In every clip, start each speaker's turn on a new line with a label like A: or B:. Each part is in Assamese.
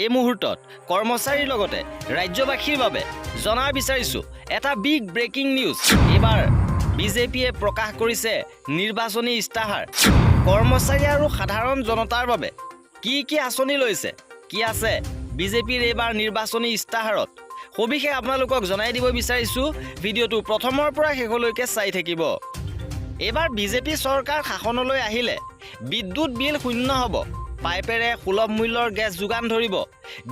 A: এই মুহূৰ্তত কৰ্মচাৰীৰ লগতে ৰাজ্যবাসীৰ বাবে জনাব বিচাৰিছো এটা বিগ ব্ৰেকিং নিউজ। এবাৰ বিজেপিয়ে প্ৰকাশ কৰিছে নিৰ্বাচনী ইস্তাহাৰ। কৰ্মচাৰী আৰু সাধাৰণ জনতাৰ বাবে কি আঁচনি লৈছে, কি আছে বিজেপিৰ এইবাৰ নিৰ্বাচনী ইস্তাহাৰত, সবিশেষ আপোনালোকক জনাই দিব বিচাৰিছো। ভিডিঅ'টো প্ৰথমৰ পৰা শেষলৈকে চাই থাকিব। এইবাৰ বিজেপি চৰকাৰ শাসনলৈ আহিলে বিদ্যুৎ বিল শূন্য হ'ব, পাইপেৰে সুলভ মূল্যৰ গেছ যোগান ধৰিব।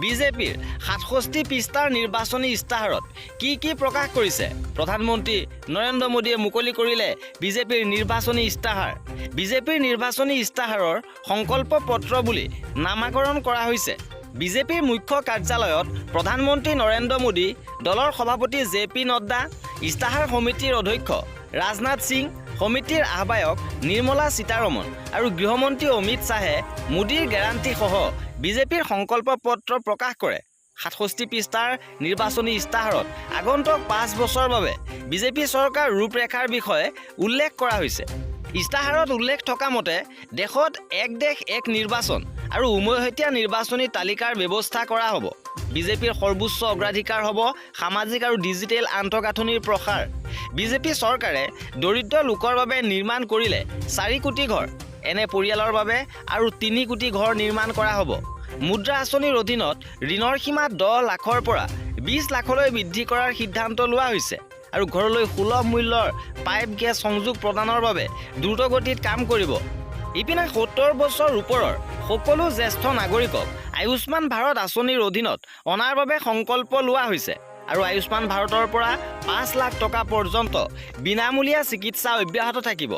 A: বিজেপিৰ 67 পৃষ্ঠাৰ নিৰ্বাচনী ইস্তাহাৰত কি প্ৰকাশ কৰিছে প্ৰধানমন্ত্ৰী নৰেন্দ্ৰ মোদীয়ে মুকলি কৰিলে বিজেপিৰ নিৰ্বাচনী ইস্তাহাৰ। বিজেপিৰ নিৰ্বাচনী ইস্তাহাৰৰ সংকল্প পত্ৰ বুলি নামাকৰণ কৰা হৈছে। বিজেপিৰ মুখ্য কাৰ্যালয়ত প্ৰধানমন্ত্ৰী নৰেন্দ্ৰ মোদী, দলৰ সভাপতি জে.পি. নড্ডা, ইস্তাহাৰ সমিতিৰ অধ্যক্ষ ৰাজনাথ সিং, সমিতিৰ আহ্বায়ক নিৰ্মলা সীতাৰমণ আৰু গৃহমন্ত্ৰী অমিত শ্বাহে মোদীৰ গেৰাণ্টিসহ বিজেপিৰ সংকল্প পত্ৰ প্ৰকাশ কৰে। 67 পৃষ্ঠাৰ নিৰ্বাচনী ইস্তাহাৰত আগন্তুক 5 বছৰৰ বাবে বিজেপি চৰকাৰ ৰূপৰেখাৰ বিষয়ে উল্লেখ কৰা হৈছে। ইস্তাহাৰত উল্লেখ থকা মতে দেশত এক দেশ এক নিৰ্বাচন আৰু উমৈহতীয়া নিৰ্বাচনী তালিকাৰ ব্যৱস্থা কৰা হ'ব। বিজেপিৰ সৰ্বোচ্চ অগ্ৰাধিকাৰ হ'ব সামাজিক আৰু ডিজিটেল আন্তঃগাঁথনিৰ প্ৰসাৰ। বিজেপি চৰকাৰে দৰিদ্ৰ লোকৰ বাবে নিৰ্মাণ কৰিলে 4 কোটি ঘৰ, এনে পৰিয়ালৰ বাবে আৰু 3 কোটি ঘৰ নিৰ্মাণ কৰা হ'ব। মুদ্ৰা আঁচনিৰ অধীনত ঋণৰ সীমা 10 লাখৰ পৰা 20 লাখলৈ বৃদ্ধি কৰাৰ সিদ্ধান্ত লোৱা হৈছে আৰু ঘৰলৈ সুলভ মূল্যৰ পাইপ গেছ সংযোগ প্ৰদানৰ বাবে দ্ৰুতগতিত কাম কৰিব। ইপিনে 70 বছৰ ওপৰৰ সকলো জ্যেষ্ঠ নাগৰিকক আয়ুষ্মান ভাৰত আঁচনিৰ অধীনত অনাৰ বাবে সংকল্প লোৱা হৈছে আৰু আয়ুষ্মান ভাৰতৰ পৰা 5 লাখ টকা পৰ্যন্ত বিনামূলীয়া চিকিৎসা অব্যাহত থাকিব।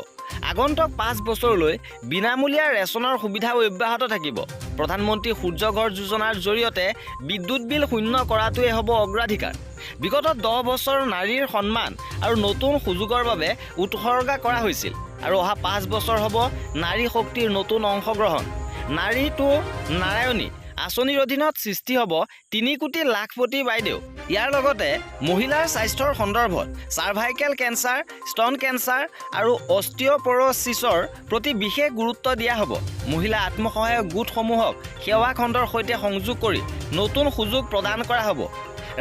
A: আগন্তুক 5 বছৰলৈ বিনামূলীয়া ৰেচনৰ সুবিধাও অব্যাহত থাকিব। প্ৰধানমন্ত্ৰী সূৰ্য ঘৰ যোজনাৰ জৰিয়তে বিদ্যুৎ বিল শূন্য কৰাটোৱে হ'ব অগ্ৰাধিকাৰ। বিগত 10 বছৰ নাৰীৰ সন্মান আৰু নতুন সুযোগৰ বাবে উৎসৰ্গা কৰা হৈছিল আৰু অহা 5 বছৰ হ'ব নাৰী শক্তিৰ নতুন অংশগ্ৰহণ। নাৰী টু নাৰায়ণী আঁচনিৰ অধীনত সৃষ্টি হ'ব 3 কোটি লাখপতি বাইদেউ। ইয়াৰ লগতে মহিলাৰ স্বাস্থ্যৰ সন্দৰ্ভত চাৰ্ভাইকেল কেঞ্চাৰ, স্তন কেঞ্চাৰ আৰু অষ্টিঅ'পৰ'চিছৰ প্ৰতি বিশেষ গুৰুত্ব দিয়া হ'ব। মহিলা আত্মসহায়ক গোটসমূহক সেৱা খণ্ডৰ সৈতে সংযোগ কৰি নতুন সুযোগ প্ৰদান কৰা হ'ব।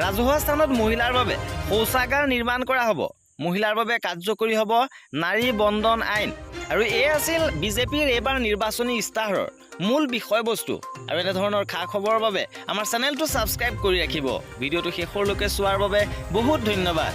A: ৰাজহুৱা স্থানত মহিলাৰ বাবে শৌচাগাৰ নিৰ্মাণ কৰা হ'ব। মহিলাৰ বাবে কাৰ্যকৰী হ'ব নাৰী বন্দন আইন। আৰু এই আছিল বিজেপিৰ এইবাৰ নিৰ্বাচনী ইস্তাহাৰৰ মূল বিষয়বস্তু। আৰু এনেধৰণৰ খা খবৰৰ বাবে আমাৰ চেনেলটো ছাবস্ক্ৰাইব কৰি ৰাখিব। ভিডিঅ'টো শেষলৈকে চোৱাৰ বাবে বহুত ধন্যবাদ।